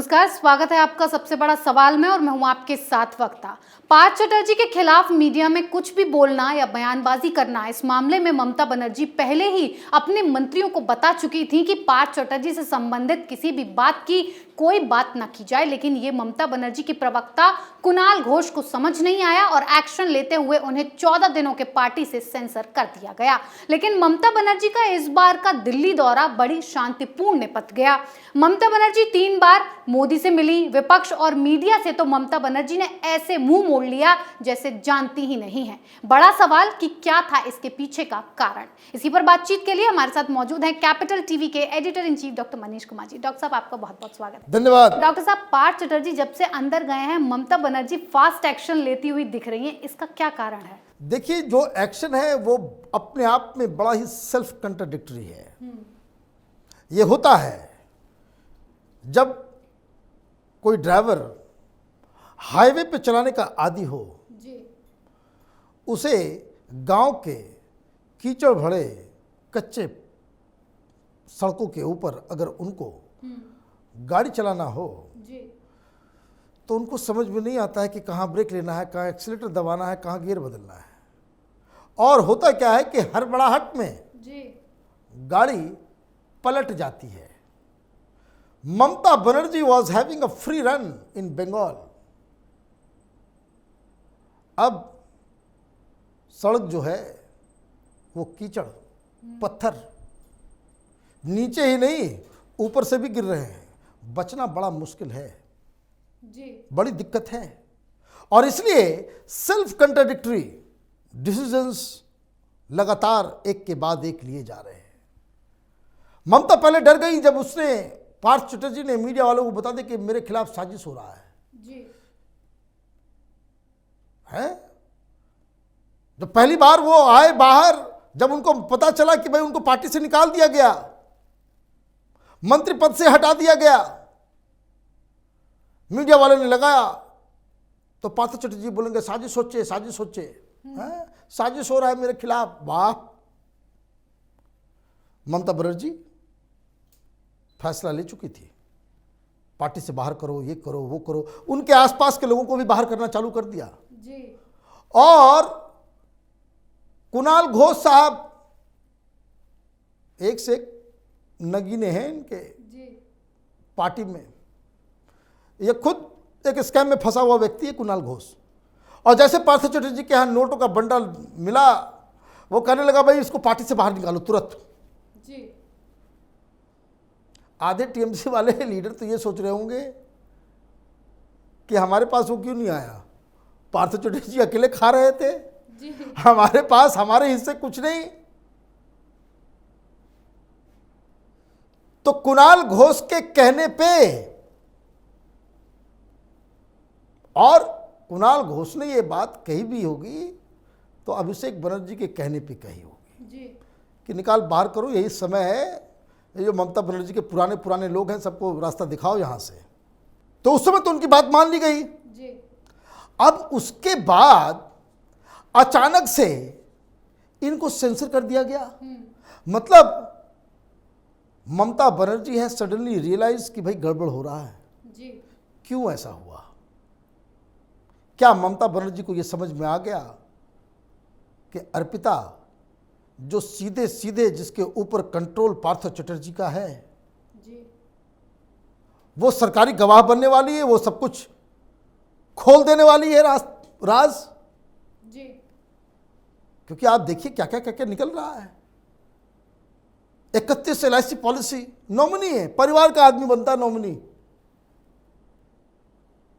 नमस्कार, स्वागत है आपका सबसे बड़ा सवाल में और मैं हूं आपके साथ वक्ता। पार्थ चटर्जी के खिलाफ मीडिया में कुछ भी बोलना या बयानबाजी करना, इस मामले में ममता बनर्जी पहले ही अपने मंत्रियों को बता चुकी थी कि पार्थ चटर्जी से संबंधित किसी भी बात की कोई बात ना की जाए। लेकिन ये ममता बनर्जी की प्रवक्ता कुणाल घोष को समझ नहीं आया और एक्शन लेते हुए उन्हें 14 दिनों के पार्टी से सेंसर कर दिया गया। लेकिन ममता बनर्जी का इस बार का दिल्ली दौरा बड़ी शांतिपूर्ण निपट गया। ममता बनर्जी 3 बार मोदी से मिली। विपक्ष और मीडिया से तो ममता बनर्जी ने ऐसे मुंह मोड़ लिया जैसे जानती ही नहीं है। बड़ा सवाल कि क्या था इसके पीछे का कारण। इसी पर बातचीत के लिए हमारे साथ मौजूद हैं कैपिटल टीवी के editor in chief doctor Manish Kumar ji. Doctor साहब, आपका बहुत बहुत स्वागत है। धन्यवाद। डॉक्टर साहब, पार्थ चटर्जी जब से अंदर गए हैं, ममता बनर्जी फास्ट एक्शन लेती हुई दिख रही है, इसका क्या कारण है? देखिए, जो एक्शन है वो अपने आप में बड़ा ही सेल्फ कंट्राडिक्टरी है। ये होता है जब कोई ड्राइवर हाईवे पे चलाने का आदी हो जी। उसे गांव के कीचड़ भरे कच्चे सड़कों के ऊपर अगर उनको गाड़ी चलाना हो जी। तो उनको समझ में नहीं आता है कि कहाँ ब्रेक लेना है, कहाँ एक्सीलेटर दबाना है, कहाँ गियर बदलना है। और होता क्या है कि हड़बड़ाहट में जी। गाड़ी पलट जाती है। Mamata Banerjee was having a free run in Bengal. अब सड़क जो है वो कीचड़ पत्थर नीचे ही नहीं ऊपर से भी गिर रहे हैं। बचना बड़ा मुश्किल है जी। बड़ी दिक्कत है। और इसलिए सेल्फ कंट्राडिक्टरी डिसीजंस लगातार एक के बाद एक लिए जा रहे हैं। ममता पहले डर गई जब उसने पार्थ चटर्जी ने मीडिया वालों को बता दिया कि मेरे खिलाफ साजिश हो रहा है। जी। हैं? जब पहली बार वो आए बाहर, जब उनको पता चला कि भाई उनको पार्टी से निकाल दिया गया, मंत्री पद से हटा दिया गया, मीडिया वालों ने लगाया तो पार्थ चटर्जी बोलेंगे साजिश सोचे, साजिश सोचे, साजिश हो रहा है मेरे खिलाफ। वाह! ममता बनर्जी फैसला ले चुकी थी, पार्टी से बाहर करो, ये करो, वो करो। उनके आसपास के लोगों को भी बाहर करना चालू कर दिया। जी। और कुणाल घोष साहब एक से एक नगीने हैं इनके जी। पार्टी में। ये खुद एक स्कैम में फंसा हुआ व्यक्ति है कुणाल घोष। और जैसे पार्थ चटर्जी के यहाँ नोटों का बंडल मिला, वो कहने लगा भाई इसको पार्टी से बाहर निकालो तुरंत। जी। आधे टीएमसी वाले लीडर तो ये सोच रहे होंगे कि हमारे पास वो क्यों नहीं आया, पार्थ चटर्जी अकेले खा रहे थे, जी। हमारे पास हमारे हिस्से कुछ नहीं। तो कुणाल घोष के कहने पे, और कुणाल घोष ने ये बात कही भी होगी तो अभिषेक बनर्जी के कहने पे कही होगी जी। कि निकाल बाहर करो, यही समय है। ये जो ममता बनर्जी के पुराने पुराने लोग हैं सबको रास्ता दिखाओ यहां से। तो उस समय तो उनकी बात मान ली गई। जी। अब उसके बाद अचानक से इनको सेंसर कर दिया गया। मतलब ममता बनर्जी है सडनली रियलाइज कि भाई गड़बड़ हो रहा है। जी। क्यों ऐसा हुआ? क्या ममता बनर्जी को यह समझ में आ गया कि अर्पिता जो सीधे सीधे जिसके ऊपर कंट्रोल पार्थ चटर्जी का है, जी। वो सरकारी गवाह बनने वाली है, वो सब कुछ खोल देने वाली है राज। जी। क्योंकि आप देखिए क्या क्या क्या क्या निकल रहा है। 31 LIC पॉलिसी, नॉमिनी है, परिवार का आदमी बनता है नॉमिनी।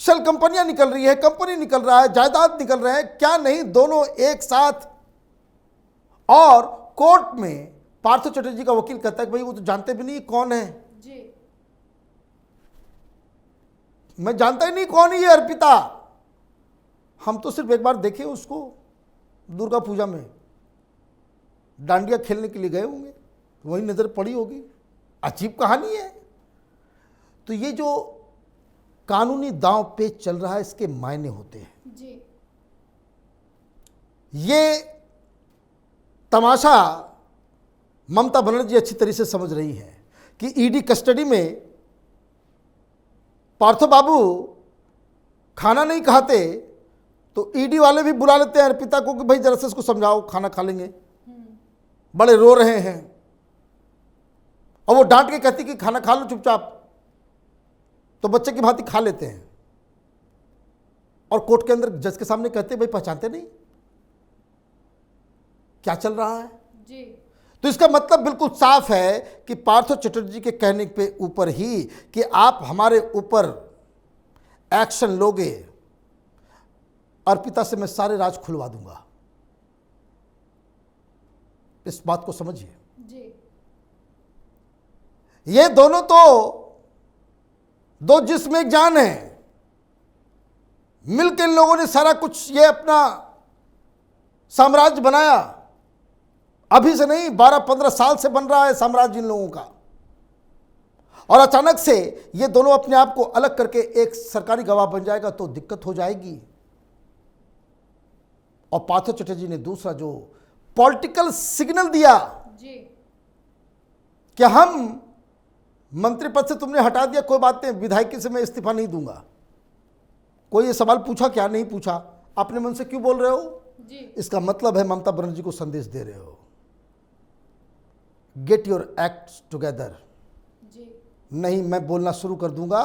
शेल कंपनियां निकल रही है, कंपनी निकल रहा है, जायदाद निकल रहे हैं, क्या नहीं, दोनों एक साथ। और कोर्ट में पार्थ चटर्जी का वकील कहता है कि भाई वो तो जानते भी नहीं कौन है। जी। मैं जानता ही नहीं कौन है ये अर्पिता। हम तो सिर्फ एक बार देखे उसको दुर्गा पूजा में डांडिया खेलने के लिए गए होंगे, वही नजर पड़ी होगी। अजीब कहानी है। तो ये जो कानूनी दांव पेच चल रहा है, इसके मायने होते हैं। जी। ये तमाशा ममता बनर्जी अच्छी तरह से समझ रही है कि ईडी कस्टडी में पार्थो बाबू खाना नहीं खाते तो ईडी वाले भी बुला लेते हैं अर्पिता को कि भाई जरा से इसको समझाओ, खाना खा लेंगे, बड़े रो रहे हैं, और वो डांट के कहती कि खाना खा लो चुपचाप, तो बच्चे की भांति खा लेते हैं, और कोर्ट के अंदर जज के सामने कहते भाई पहचानते नहीं क्या चल रहा है जी। तो इसका मतलब बिल्कुल साफ है कि पार्थो चटर्जी के कहने पे ऊपर ही कि आप हमारे ऊपर एक्शन लोगे, अर्पिता से मैं सारे राज खुलवा दूंगा। इस बात को समझिए जी। ये दोनों तो दो जिस्म एक जान है, मिलकर इन लोगों ने सारा कुछ ये अपना साम्राज्य बनाया। अभी से नहीं, 12-15 साल से बन रहा है साम्राज्य इन लोगों का, और अचानक से ये दोनों अपने आप को अलग करके एक सरकारी गवाह बन जाएगा तो दिक्कत हो जाएगी। और पार्थो चटर्जी ने दूसरा जो पॉलिटिकल सिग्नल दिया जी। कि हम मंत्री पद से तुमने हटा दिया, कोई बात नहीं, विधायकी से मैं इस्तीफा नहीं दूंगा। कोई ये सवाल पूछा क्या? नहीं पूछा। अपने मन से क्यों बोल रहे हो जी। इसका मतलब है ममता बनर्जी को संदेश दे रहे हो, गेट योर एक्ट टुगेदर। जी। नहीं, मैं बोलना शुरू कर दूंगा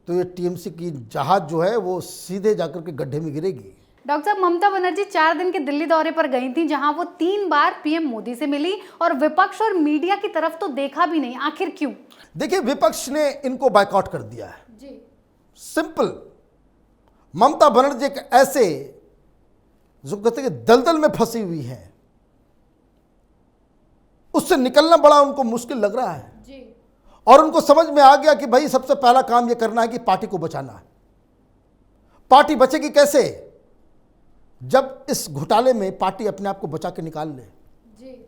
तो ये टीएमसी की जहाज जो है वो सीधे जाकर के गड्ढे में गिरेगी। डॉक्टर साहब, ममता बनर्जी 4 दिन के दिल्ली दौरे पर गई थी, जहां वो 3 बार पीएम मोदी से मिली और विपक्ष और मीडिया की तरफ तो देखा भी नहीं। आखिर क्यों? देखिए, विपक्ष ने इनको बायकॉट कर दिया है। जी। सिंपल। ममता बनर्जी एक ऐसे जो कहते हैं कि दलदल में फंसी हुई है, उससे निकलना बड़ा उनको मुश्किल लग रहा है। जी। और उनको समझ में आ गया कि भाई सबसे पहला काम यह करना है कि पार्टी को बचाना है। पार्टी बचेगी कैसे? जब इस घोटाले में पार्टी अपने आप को बचा के निकाल ले। जी।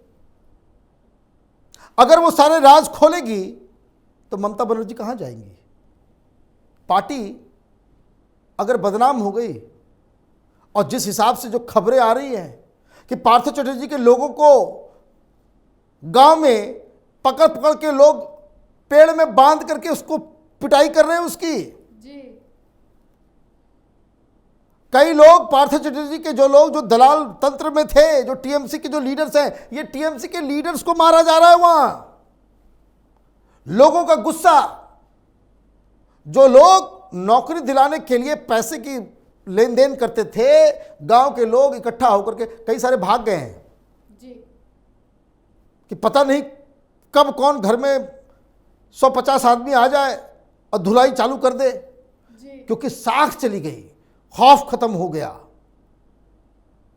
अगर वो सारे राज खोलेगी तो ममता बनर्जी कहां जाएंगी? पार्टी अगर बदनाम हो गई, और जिस हिसाब से जो खबरें आ रही हैं कि पार्थो चटर्जी के लोगों को गांव में पकड़ पकड़ के लोग पेड़ में बांध करके उसको पिटाई कर रहे हैं उसकी। जी। कई लोग पार्थो चटर्जी के जो लोग जो दलाल तंत्र में थे, जो टीएमसी के जो लीडर्स हैं, ये टीएमसी के लीडर्स को मारा जा रहा है वहां। लोगों का गुस्सा, जो लोग नौकरी दिलाने के लिए पैसे की लेन देन करते थे, गांव के लोग इकट्ठा होकर के कई सारे भाग गए हैं जी। कि पता नहीं कब कौन घर में 150 आदमी आ जाए और धुलाई चालू कर दे, जी। क्योंकि साख चली गई, खौफ खत्म हो गया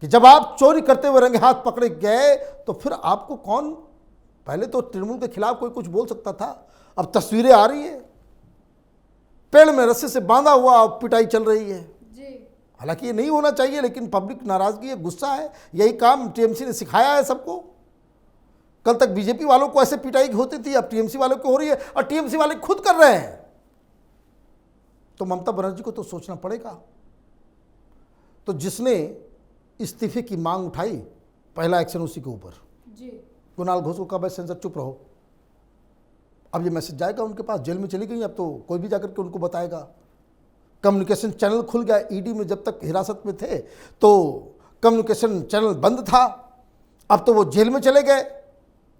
कि जब आप चोरी करते हुए रंगे हाथ पकड़े गए तो फिर आपको कौन? पहले तो तृणमूल के खिलाफ कोई कुछ बोल सकता था, अब तस्वीरें आ रही है, पेड़ में रस्सी से बांधा हुआ और पिटाई चल रही है। जी। हालांकि ये नहीं होना चाहिए, लेकिन पब्लिक नाराजगी है, गुस्सा है, यही काम टीएमसी ने सिखाया है सबको। कल तक बीजेपी वालों को ऐसे पिटाई होती थी, अब टीएमसी वालों को हो रही है, और टीएमसी वाले खुद कर रहे हैं। तो ममता बनर्जी को तो सोचना पड़ेगा। तो जिसने इस्तीफे की मांग उठाई, पहला एक्शन उसी के ऊपर। जी। कुणाल घोष को कहा भाई सेंसर चुप रहो। अब ये मैसेज जाएगा उनके पास, जेल में चली गई, अब तो कोई भी जाकर के उनको बताएगा। कम्युनिकेशन चैनल खुल गया, ईडी में जब तक हिरासत में थे तो कम्युनिकेशन चैनल बंद था, अब तो वो जेल में चले गए।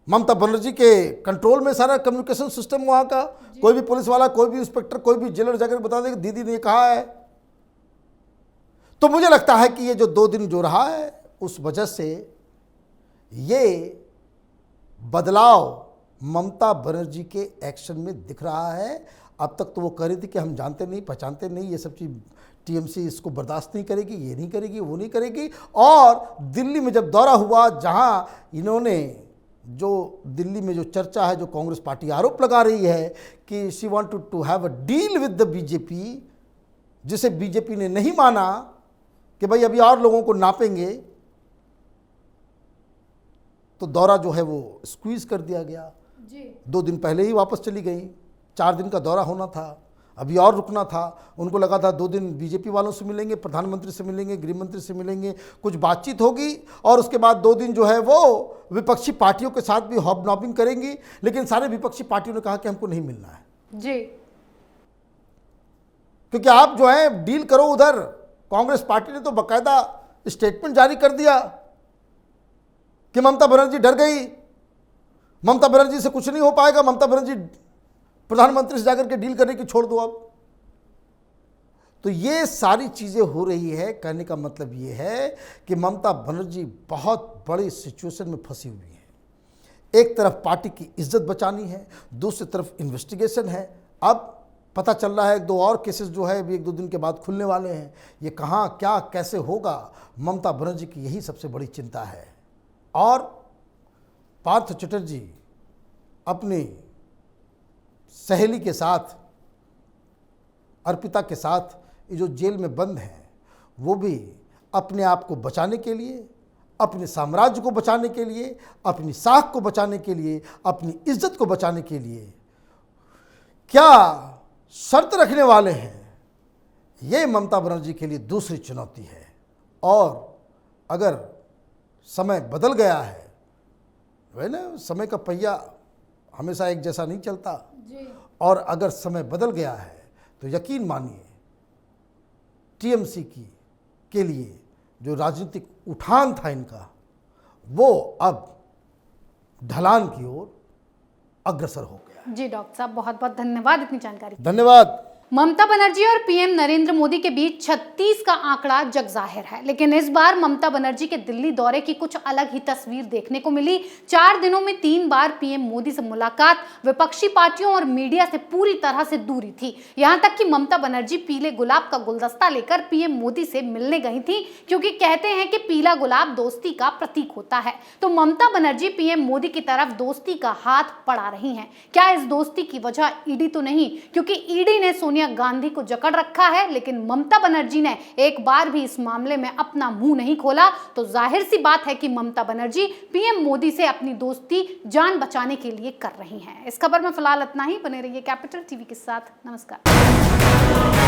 ममता बनर्जी के कंट्रोल में सारा कम्युनिकेशन सिस्टम वहाँ का। कोई भी पुलिस वाला, कोई भी इंस्पेक्टर, कोई भी जेलर जाकर बता देगा दीदी ने कहा है। तो मुझे लगता है कि ये जो 2 दिन जो रहा है, उस वजह से ये बदलाव ममता बनर्जी के एक्शन में दिख रहा है। अब तक तो वो कह रही थी कि हम जानते नहीं, पहचानते नहीं, ये सब चीज़ टीएमसी इसको बर्दाश्त नहीं करेगी, ये नहीं करेगी, वो नहीं करेगी। और दिल्ली में जब दौरा हुआ, जहां इन्होंने जो दिल्ली में जो चर्चा है, जो कांग्रेस पार्टी आरोप लगा रही है कि she wanted to have a deal with the BJP, जिसे बीजेपी ने नहीं माना कि भाई अभी और लोगों को नापेंगे, तो दौरा जो है वो स्क्वीज कर दिया गया। जी। 2 दिन पहले ही वापस चली गई, 4 दिन का दौरा होना था, अभी और रुकना था। उनको लगा था 2 दिन बीजेपी वालों से मिलेंगे, प्रधानमंत्री से मिलेंगे, गृह मंत्री से मिलेंगे, कुछ बातचीत होगी, और उसके बाद 2 दिन जो है वो विपक्षी पार्टियों के साथ भी हॉबनॉबिंग करेंगी। लेकिन सारे विपक्षी पार्टियों ने कहा कि हमको नहीं मिलना है। जी। क्योंकि आप जो है डील करो उधर। कांग्रेस पार्टी ने तो बाकायदा स्टेटमेंट जारी कर दिया कि ममता बनर्जी डर गई, ममता बनर्जी से कुछ नहीं हो पाएगा, ममता बनर्जी प्रधानमंत्री से जाकर के डील करने की छोड़ दो अब। तो ये सारी चीज़ें हो रही है। कहने का मतलब ये है कि ममता बनर्जी बहुत बड़ी सिचुएशन में फंसी हुई है। एक तरफ पार्टी की इज्जत बचानी है, दूसरी तरफ इन्वेस्टिगेशन है। अब पता चल रहा है एक दो और केसेस जो है अभी एक दो दिन के बाद खुलने वाले हैं। ये कहाँ क्या कैसे होगा, ममता बनर्जी की यही सबसे बड़ी चिंता है। और पार्थ चटर्जी अपनी सहेली के साथ, अर्पिता के साथ ये जो जेल में बंद हैं, वो भी अपने आप को बचाने के लिए, अपने साम्राज्य को बचाने के लिए, अपनी साख को बचाने के लिए, अपनी इज्जत को बचाने के लिए क्या शर्त रखने वाले हैं, ये ममता बनर्जी के लिए दूसरी चुनौती है। और अगर समय बदल गया है, वही ना, समय का पहिया हमेशा एक जैसा नहीं चलता जी। और अगर समय बदल गया है तो यकीन मानिए टीएमसी के लिए जो राजनीतिक उठान था इनका, वो अब ढलान की ओर अग्रसर हो गया। जी डॉक्टर साहब, बहुत बहुत धन्यवाद इतनी जानकारी। धन्यवाद। ममता बनर्जी और पीएम नरेंद्र मोदी के बीच 36 का आंकड़ा जग जाहिर है, लेकिन इस बार ममता बनर्जी के दिल्ली दौरे की कुछ अलग ही तस्वीर देखने को मिली। 4 दिनों में 3 बार पीएम मोदी से मुलाकात, विपक्षी पार्टियों और मीडिया से पूरी तरह से दूरी थी। यहां तक कि ममता बनर्जी पीले गुलाब का गुलदस्ता लेकर पीएम मोदी से मिलने गई थी, क्योंकि कहते हैं कि पीला गुलाब दोस्ती का प्रतीक होता है। तो ममता बनर्जी पीएम मोदी की तरफ दोस्ती का हाथ बढ़ा रही हैं। क्या इस दोस्ती की वजह ईडी तो नहीं, क्योंकि ईडी ने सोनिया गांधी को जकड़ रखा है, लेकिन ममता बनर्जी ने एक बार भी इस मामले में अपना मुंह नहीं खोला। तो जाहिर सी बात है कि ममता बनर्जी पीएम मोदी से अपनी दोस्ती जान बचाने के लिए कर रही हैं। इस खबर में फिलहाल इतना ही। बने रहिए कैपिटल टीवी के साथ। नमस्कार।